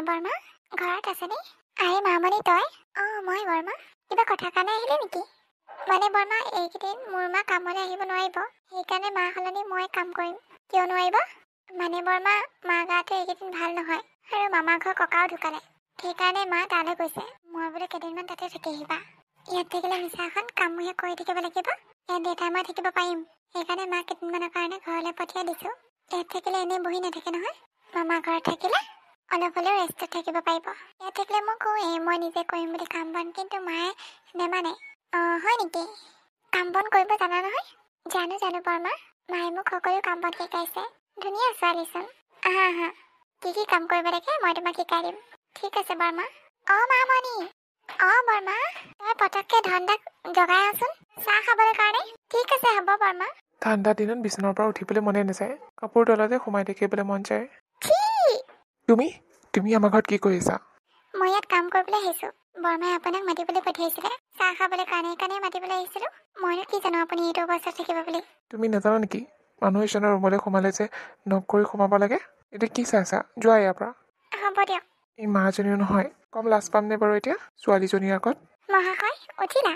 বৰ্মা ঘৰত আছেনে? আৰে মামনি তই? মই বৰ্মা। কিবা কথা কাৰণে আহিলে নেকি? মানে বৰ্মা এইকেইদিন মোৰ মা কামলৈ আহিব নোৱাৰিব, সেইকাৰণে মা সলনি মই কাম কৰিম। কিয় নোৱাৰিব? মানে বৰ্মা মা গাটো এইকেইদিন ভাল নহয় আৰু মামাৰ ঘৰ ককাও ঢুকালে, সেইকাৰণে মা তালৈ গৈছে। মই বোলো কেইদিনমান তাতে থাকি আহিবা। ইয়াত থাকিলে মিছা এখন কামহে কৰি থাকিব লাগিব, ইয়াত দেউতা মই থাকিব পাৰিম। সেইকাৰণে মাক কেইদিনমানৰ কাৰণে ঘৰলৈ পঠিয়াই দিছো। ইয়াত থাকিলে এনেই বহি নাথাকে নহয়। মামাৰ ঘৰত থাকিলে অলপ হ'লেও ৰেষ্টত থাকিব পাৰিব। ইয়াত থাকিলে মই কওঁৱেই মই নিজে কৰিম বুলি কাম বন, কিন্তু মায়ে নেমানে। হয় নেকি? কাম বন কৰিব জানা নহয়? জানো বৰ্মা। মায়ে মোক সকলো কাম বন শিকাইছে। ধুনীয়া ছোৱালীচোন। আহা কি কাম কৰিব লাগে মই তোমাক শিকাই দিম। ঠিক আছে বৰ্মা। মামনি। বৰ্মা তই পটককে ধনদাক জগাই আছোন চাহ খাবলৈ কাৰণে। ঠিক আছে হ'ব বৰ্মা। ঠাণ্ডা দিনত বিচনাৰ পৰা উঠিবলৈ মনে নাযায়, কাপোৰ তলতে সোমাই থাকিবলৈ মন যায়। তুমি আমাৰ ঘৰত কি কৰিছা? মই ইয়াত কাম কৰিবলৈ আহিছো। বৰ্মাই আপোনাক মাতিবলৈ পঠিয়াইছিলে চাহ খাবলৈ কাৰণে, সেইকাৰণে মাতিবলৈ আহিছিলো। মইনো কি জানো আপুনি এইটো অৱস্থাত থাকিব বুলি। তুমি নাজানা নেকি মানুহ এজনৰ ৰুমলৈ সোমালে যে নক কৰি সোমাব লাগে? এতিয়া কি চাইছা? যোৱা ইয়াৰ পৰা। হ'ব দিয়ক। এই মাজনীও নহয়, কম লাজ পাম নে বাৰু এতিয়া ছোৱালীজনীৰ আগত? মহাশয় উঠিলা?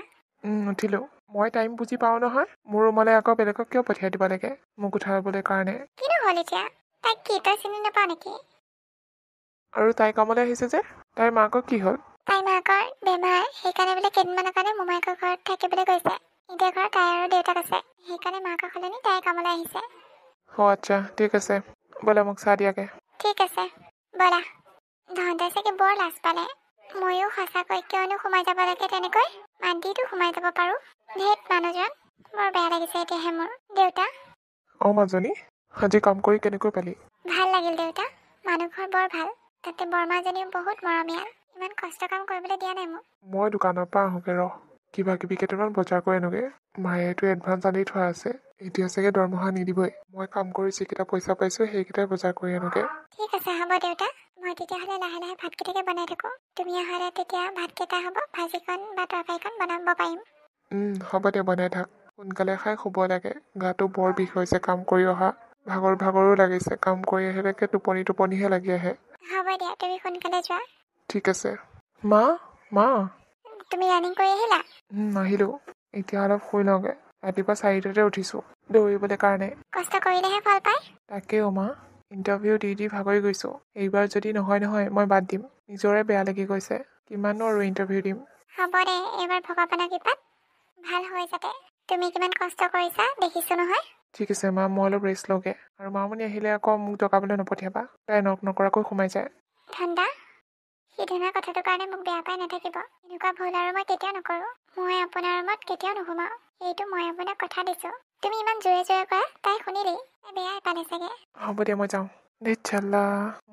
উঠিলো। মই টাইম বুজি পাওঁ নহয়। মোৰ ৰুমলৈ আকৌ বেলেগক কিয় পঠিয়াই দিব লাগে মোক উঠাবলৈ কাৰণে? কিনো হ'ল এতিয়া? তাইক কি তই চিনি নাপাও নেকি? আৰু তাই কামলৈ আহিছে যে? তাইৰ মাকৰ কি হ'ল? তাইৰ মাকৰ বেমাৰ, সেইকাৰণে বোলে কেইদিনমানৰ কাৰণে মোমায়েকৰ ঘৰত থাকিবলৈ গৈছে। এতিয়া ঘৰত তাই আৰু দেউতাক আছে, সেইকাৰণে মাকৰ সলনি তাই কামলৈ আহিছে। আচ্ছা ঠিক আছে, ব'লা মোক চাহ দিয়াগে। ঠিক আছে ব'লা। ধনদাই চাগে বৰ লাজ পালে। ময়ো সঁচাকৈ কিয়নো সোমাই যাব লাগে তেনেকৈ? মাত দিতো সোমাই যাব পাৰো। ধেত মানুহজন, বৰ বেয়া লাগিছে এতিয়াহে মোৰ। দেউতা। মাজনী, আজি কাম কৰি কেনেকৈ পালি? ভাল লাগিল দেউতা, মানুহ ঘৰ বৰ ভাল। তাতে বৰ্মাজনীও বহুত মৰমীয়াল, ইমান কষ্ট কাম কৰিবলৈ দিয়া নাই মোক। মই দোকানৰ পৰা আহোঁগে ৰহ, কিবা কিবি কেইটামান বজাৰ কৰি আনোগে। মায়েতো এডভান্স আনি থোৱা আছে, এতিয়া চাগে দৰমহা নিদিবই। মই কাম কৰি যিকেইটা পইচা পাইছো সেইকেইটাই বজাৰ কৰি আনোগে। ঠিক আছে হ'ব দেউতা, মই তেতিয়াহ'লে লাহে লাহে ভাতকেইটাকে বনাই থাকোঁ। তুমি অহালে তেতিয়া ভাতকেইটা হ'ব, ভাজিকণ বা তৰকাৰীকণ বনাব পাৰিম। হ'ব দে, বনাই থাক। সোনকালে খাই শুব লাগে, গাটো বৰ বিষ হৈছে কাম কৰি অহা। ভাগৰো লাগিছে, কাম কৰি আহিলেকে টোপনিহে লাগি আহে। হ'ব দিয়া, তুমি সোনকালে যোৱা। ঠিক আছে। মা। তুমি ৰানিং কৰি আহিলা? আহিলোঁ, এতিয়া অলপ শুই লওঁগে। ৰাতিপুৱা 4টাতে উঠিছোঁ দৌৰিবলৈ কাৰণে। কষ্ট কৰিলেহে ফল পায়। তাকেও মা, ইণ্টাৰভিউ দি ভাগৰি গৈছোঁ। এইবাৰ যদি নহয় মই বাদ দিম। নিজৰে বেয়া লাগি গৈছে, কিমাননো আৰু ইণ্টাৰভিউ দিম। হ'ব দে, এইবাৰ ভগৱানৰ কৃপাত ভাল হয় যাতে। তুমি কিমান কষ্ট কৰিছা দেখিছো নহয়। ঠিক আছে মা, মই অলপ ৰেষ্ট লওঁগে। আৰু মামনি আহিলে আকৌ মোক জগাবলৈ নপঠিয়াবা, তাই নকৰাকৈ সোমাই যায়। ঠাণ্ডা, সিদিনাৰ কথাটোৰ কাৰণে মোক বেয়া পাই নাথাকিব। এনেকুৱা ভুল আৰু মই কেতিয়াও নকৰোঁ। মই আপোনাৰ ৰুমত কেতিয়াও নোসোমাওঁ, এইটো মই আপোনাক কথা দিছোঁ। তুমি ইমান জোৰে কৰা, তাই শুনিলেই বেয়াই পালে চাগে। হ'ব দিয়া, মই যাওঁ। চাল্লা,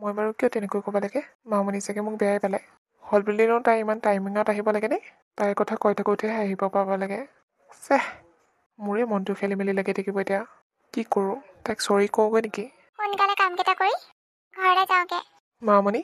মই বাৰু কিয় তেনেকৈ ক'ব লাগে? মামনি চাগে মোক বেয়াই পালে। হ'ল বুলিনো তাই ইমান টাইমিঙত আহিব লাগে নে? তাইৰ কথা কৈ থাকোঁতেহে আহিব পাব লাগে। মোৰে মনটো খেলি মেলি লাগি থাকিব এতিয়া। কি কৰোঁ, তাইক চৰি কওঁগৈ নেকি? সোনকালে কামকেইটা কৰি ঘৰলৈ যাওঁগে। মামনি।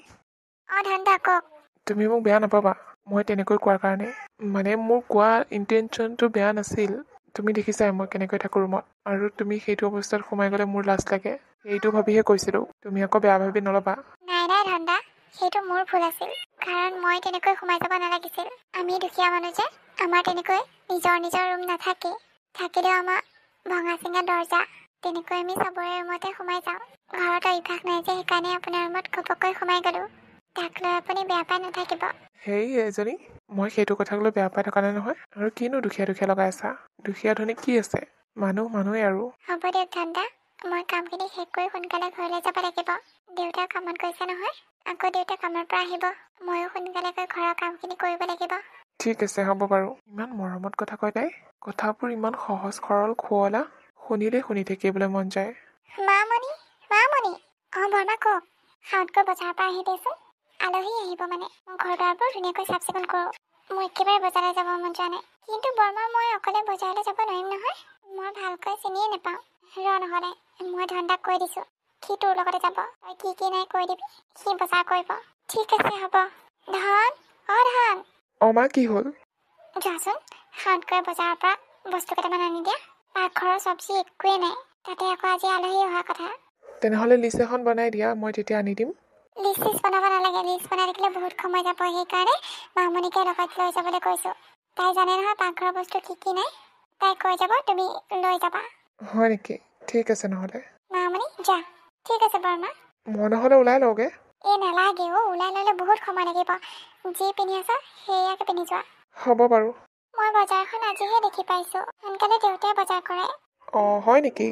ধনদা কওক। তুমি মোক বেয়া নাপাবা মই তেনেকৈ কোৱাৰ কাৰণে। মানে মোৰ কোৱা ইণ্টেনশ্যনটো বেয়া নাছিল। তুমি দেখিছাই মই কেনেকৈ থাকোঁ ৰুমত, আৰু তুমি সেইটো অৱস্থাত সোমাই গ'লে মোৰ লাজ লাগে। এইটো ভাবিহে কৈছিলোঁ, তুমি আকৌ বেয়া ভাবি নল'বা। নাই ধনদা, সেইটো মোৰ ভুল আছিল। কাৰণ মই তেনেকৈ সোমাই যাব নালাগিছিল। আমি দুখীয়া মানুহ যে, আমাৰ তেনেকৈ নিজৰ ৰুম নাথাকে। থাকিলেও আমাৰ ভঙা চিঙা দৰ্জা, তেনেকৈ আমি চবৰে ৰুমতে সোমাই যাওঁ। ঘৰত অভ্যাস নাই যে, সেইকাৰণে আপোনাৰ ৰুমত ঘপককৈ সোমাই গ'লোঁ। তাক লৈ আপুনি বেয়া পাই নাথাকিব। হেৰি এজনী, মই সেইটো কথাক লৈ বেয়া পাই থকা নাই নহয়। আৰু কিনো দুখীয়া লগাই আছা? দুখীয়া ধনী কি আছে, মানুহেই আৰু। হ'ব দিয়ক ধনদা, মই কামখিনি শেষ কৰি সোনকালে ঘৰলৈ যাব লাগিব। দেউতা কামত গৈছে নহয়, আকৌ দেউতা কামৰ পৰা আহিব। ময়ো সোনকালে গৈ ঘৰৰ কামখিনি কৰিব লাগিব। ঠিক আছে হ'ব বাৰু। ইমান মৰমত কথা কয় তাই, কথাবোৰ ইমান সহজ সৰল শুৱলা, শুনি থাকিবলৈ মন যায়। মামনি। বৰ্মা কওক। সাউতকৈ বজাৰৰ পৰা আহি দেচোন, আলহী আহিব মানে। মই ঘৰ দুৱাৰবোৰ ধুনীয়াকৈ চাফ চিকুণ কৰোঁ। মোৰ একেবাৰে বজাৰলৈ যাব মন যোৱা নাই। কিন্তু বৰ্মা, মই অকলে বজাৰলৈ যাব নোৱাৰিম নহয়। মই ভালকৈ চিনিয়ে নাপাওঁ। নহ'লে মই ধনদাক কৈ দিছোঁ, সি তোৰ লগতে যাব। তই কি নাই কৈ দিবি, সি বজাৰ কৰিব। ঠিক আছে হ'ব। ধন। মা কি হ'ল? যোৱাচোন, সাউতকৈ বজাৰৰ পৰা বস্তু কেইটামান আনি দিয়া। পাকঘৰৰ চব্জি একোৱেই নাই, তাতে আকৌ আজি আলহী অহা কথা। তেনেহ'লে লিষ্ট এখন বনাই দিয়া, মই তেতিয়া আনি দিম। লিষ্ট বনাব নালাগে, লিষ্ট বনাই থাকিলে বহুত সময় যাব। সেইকাৰণে মামনিকে লগত লৈ যাবলৈ কৈছোঁ। তাই জানে নহয় পাকঘৰৰ বস্তু কি কি নাই। তাই কৈ যাব, তুমি লৈ যাবা। হয় নেকি? ঠিক আছে নহ'লে। মামনি যা। ঠিক আছে বৰমা। মই নহ'লে ওলাই লওঁগৈ। নালাগে ওলাই ল'লে বহুত সময় লাগিব। যি পিন্ধি আছা সেয়াকে পিন্ধি যোৱা। হ'ব বাৰু। মই বজাৰখন আজিহে দেখি পাইছোঁ। সোনকালে দেউতাই বজাৰ কৰে। হয় নেকি?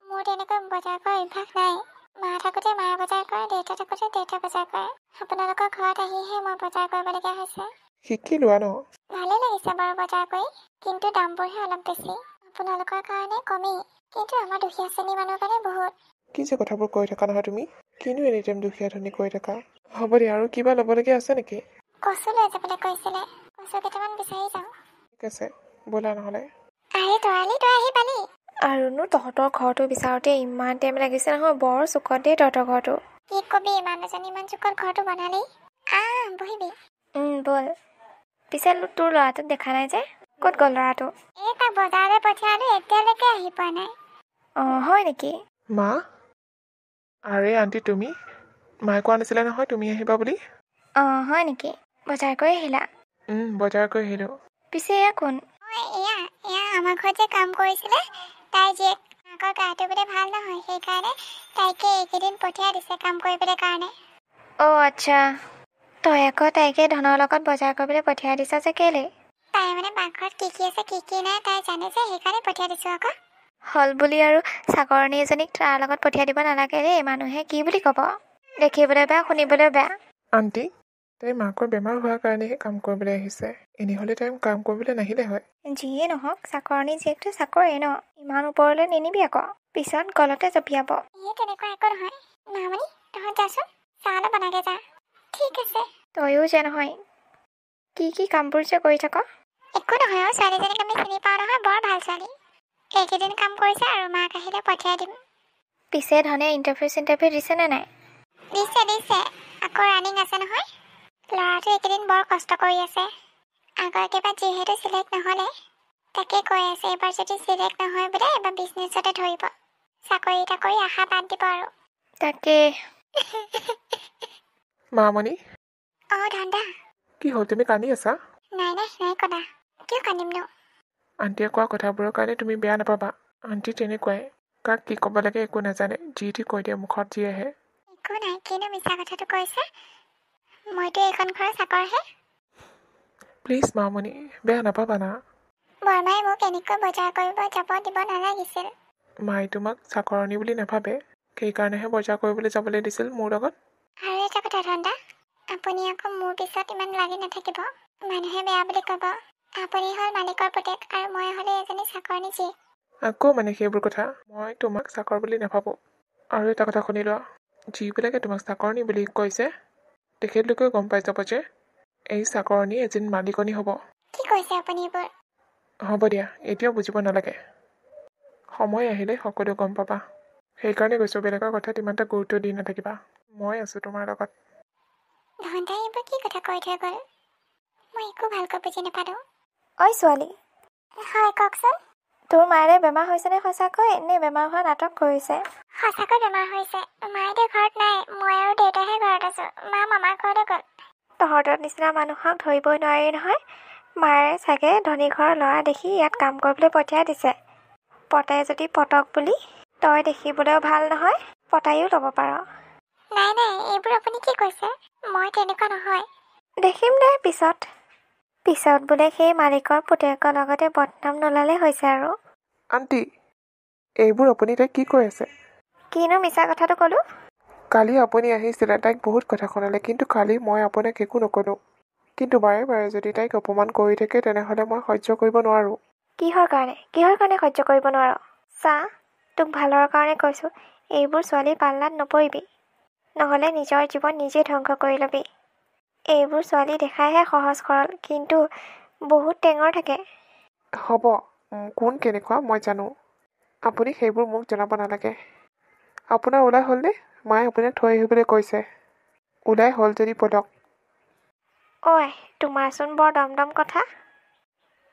মোৰ তেনেকৈ বজাৰ কৰা অভ্যাস নাই। মা থাকোঁতে মায়ে বজাৰ কৰে, দেউতা থাকোঁতে দেউতা বজাৰ কৰে। আপোনালোকৰ ঘৰত আহিহে মই বজাৰ কৰিবলগীয়া হৈছে। শিকি লোৱা ন? ভালেই লাগিছে বাৰু বজাৰ কৰি, কিন্তু দামবোৰহে অলপ বেছি। আপোনালোকৰ কাৰণে কমেই, কিন্তু আমাৰ দুখীয়া শ্ৰেণীৰ মানুহৰ কাৰণে বহুত। কি যে কথাবোৰ কৈ থাকা নহয় তুমি? কিনো এনি টাইম দুখীয়া ধনী কৈ থাকা। হ'ব দিয়া, আৰু কিবা ল'বলগীয়া আছে নেকি? কচু লৈ যাবলৈ কৈছিলে, কচু কেইটামান বিচাৰি যাওঁ। ঠিক আছে ব'লা নহ'লে। আৰে তৰালি, তই আহি পালি? আৰুনো তহঁতৰ ঘৰটো বিচাৰোঁতে ইমান টাইম লাগিছে নহয়, বৰ চুকত দেই তহঁতৰ ঘৰটো। কি কবি, মানুহজনী ইমান চুকত ঘৰটো বনালি। বহিবি। ব'ল। পিছে তোৰ ল'ৰাটোক দেখা নাই যে, ক'ত গ'ল ল'ৰাটো? তাক বজাৰলৈ পঠিয়ালোঁ, এতিয়ালৈকে আহি পোৱা নাই। হয় নেকি? মা? আৰে আণ্টি তুমি? মায়ে কোৱা নাছিলে নহয় তুমি আহিবা বুলি? হয় নেকি? বজাৰ কৰি আহিলা? বজাৰ কৰি আহিলোঁ। পিছে এয়া কোন? এয়া আমাৰ ঘৰত যে কাম কৰিছিলে, তাই জীয়েক। মাকৰ গাটো বোলে ভাল নহয়, সেইকাৰণে তাইকে এইকেইদিন পঠিয়াই দিছে কাম কৰিবলৈ কাৰণে। আচ্ছা। তই আকৌ তাইকে ধনৰ লগত বজাৰ কৰিবলৈ পঠিয়াই দিছ যে কেলে? তাই মানে পাকঘৰত কি কি আছে কি কি নাই তাই জানে যে, সেইকাৰণে পঠিয়াই দিছোঁ আকৌ। হ'ল বুলি আৰু চাকৰণী এজনীক তাৰ লগত পঠিয়াই দিব নালাগে দেই, মানুহে কি বুলি ক'ব। দেখিবলৈ বেয়া, শুনিবলৈ বেয়া। আণ্টি, তাই মাকৰ বেমাৰ হোৱাৰ কাৰণেহে কাম কৰিবলৈ আহিছে। এনেহ'লে তাই কাম কৰিবলৈ নাহিলে হয়। যিয়ে নহওক, চাকৰণী জীয়েকটো চাকৰিয়ে ন, ইমান ওপৰলৈ নিনিবি আকৌ, পিছত গলতে জঁপিয়াব। তেনেকুৱা একো নহয়। মামনি তহঁত যাচোন, চাহ অলপ বনাগে যা। ঠিক আছে। তয়ো যে নহয়, কি কামবোৰ যে কৰি থাক। একো নহয় ছোৱালীজনীক আমি চিনি পাওঁ নহয়, বৰ ভাল ছোৱালী। এইকেইদিন কাম কৰিছে আৰু মাক আহিলে পঠিয়াই দিম। পিছে ধনে ইণ্টাৰভিউ দিছেনে নাই? দিছে। আকৌ ৰানিং আছে নহয়। ল'ৰাটো এইকেইদিন বৰ কষ্ট কৰি আছে। আগৰ কিবা যিহেতু চিলেক্ট নহ'লে, তাকে কৈ আছে এইবাৰ যদি চিলেক্ট নহয় বোলে এবাৰ বিজনেছতে ধৰিব। চাকৰি আশা বাদ দিব আৰু। তাকে। মামনি? ধন্দা। কি হ'ল, তুমি কান্দি আছা? নাই কন্দা। কিয় কান্দিমনো? আণ্টিয়ে কোৱা কথাবোৰৰ কাৰণে তুমি বেয়া নাপাবা। আণ্টি তেনেকুৱাই, কাক কি ক'ব লাগে একো নাজানে, যি টি কৈ দিয়ে, মুখত যি আহে। একো নাই, কিনো মিছা কথাটো কৈছে। মইতো এইখন ঘৰৰ চাকৰহে। প্লিজ মামনি, বেয়া নাপাবা না। বৰমাই মোক এনেকৈ বজাৰ কৰিব যাব দিব নালাগিছিল। মায়ে তোমাক চাকৰণী বুলি নাভাবে, সেইকাৰণেহে বজাৰ কৰিবলৈ যাবলৈ দিছিল মোৰ লগত। আৰু এটা কথা ধন্দা, আপুনি আকৌ মোৰ পিছত ইমান লাগি নাথাকিব। মানুহে বেয়া বুলি ক'ব। আপুনি হ'ল মালিকৰ পুতেক আৰু মই হ'লে এজনী চাকৰণী জীয়েক। আকৌ মানে সেইবোৰ কথা, মই তোমাক চাকৰ বুলি নাভাবোঁ। আৰু এটা কথা শুনি লোৱা, যিবিলাকে তোমাক চাকৰণী বুলি কৈছে, তেখেতলোকেও গম পাই যাব যে এই চাকৰণী এজন মালিকনী হ'ব। কি কৈছে আপুনি এইবোৰ? হ'ব দিয়া, এতিয়াও বুজিব নালাগে। সময় আহিলে সকলো গম পাবা। সেইকাৰণে কৈছোঁ, বেলেগৰ কথাত ইমান এটা গুৰুত্ব দি নাথাকিবা। মই আছোঁ তোমাৰ লগত। ধন্দাই এইবোৰ কি কথা কৈ থৈ গ'ল? মই একো ভালকৈ বুজি নাপালোঁ। ঐ ছোৱালী, হয় কওকচোন। তোৰ মায়েৰে বেমাৰ হৈছেনে সঁচাকৈ, নে বেমাৰ হোৱা নাটক কৰিছে? সঁচাকৈ বেমাৰ হৈছে। মায়েতো ঘৰত নাই, মই আৰু দেউতাহে ঘৰত আছোঁ। মা মামাৰ ঘৰলৈ গ'ল। তহঁতৰ নিচিনা মানুহক ধৰিবই নোৱাৰি নহয়। মায়ে চাগে ধনী ঘৰৰ ল'ৰা দেখি ইয়াত কাম কৰিবলৈ পঠিয়াই দিছে। পতাই যদি পতক বুলি, তই দেখিবলৈও ভাল নহয়, পতাইও ল'ব পাৰ। নাই এইবোৰ আপুনি কি কৈছে? মই তেনেকুৱা নহয়। দেখিম দে পিছত বোলে সেই মালিকৰ পুতেকৰ লগতে বদনাম নোলালে হৈছে আৰু। আণ্টি, এইবোৰ আপুনি তাইক কি কৈ আছে? কিনো মিছা কথাটো ক'লোঁ? কালি আপুনি আহিছিলে, তাইক বহুত কথা শুনালে, কিন্তু কালি মই আপোনাক একো নক'লোঁ। কিন্তু বাৰে বাৰে যদি তাইক অপমান কৰি থাকে, তেনেহ'লে মই সহ্য কৰিব নোৱাৰোঁ। কিহৰ কাৰণে সহ্য কৰিব নোৱাৰ? চা, তোক ভালৰ কাৰণে কৈছোঁ, এইবোৰ ছোৱালী পাল্লাত নপৰিবি, নহ'লে নিজৰ জীৱন নিজে ধ্বংস কৰি ল'বি। এইবোৰ ছোৱালী দেখাইহে সহজ সৰল, কিন্তু বহুত টেঙৰ থাকে। হ'ব, কোন কেনেকুৱা মই জানো। আপুনি সেইবোৰ মোক জনাব নালাগে। আপোনাৰ ওলাই হ'লনে? মায়ে আপোনাক থৈ আহিবলৈ কৈছে। ওলাই হ'ল যদি পদক। ঐ, তোমাৰচোন বৰ দমদম কথা।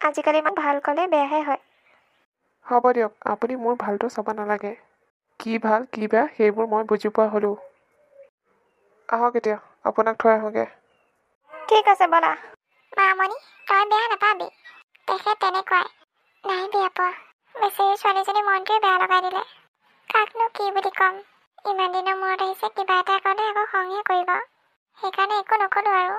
আজিকালি ইমান ভাল ক'লে বেয়াহে হয়। হ'ব দিয়ক, আপুনি মোৰ ভালটো চাব নালাগে। কি ভাল কি বেয়া সেইবোৰ মই বুজি পোৱা হ'লোঁ। আহক এতিয়া আপোনাক থৈ আহোঁগৈ। ঠিক আছে ব'লা। মামনি তই বেয়া নাপাবি, তেখেত তেনেকুৱাই। নাই বেয়া পোৱা, বেচেৰি ছোৱালীজনী মনটোৱে বেয়া লগাই দিলে। কাকনো কি বুলি ক'ম, ইমান দিনৰ মূৰত আহিছে, কিবা এটা ক'লে আকৌ খংহে কৰিব। সেইকাৰণে একো নক'লো আৰু।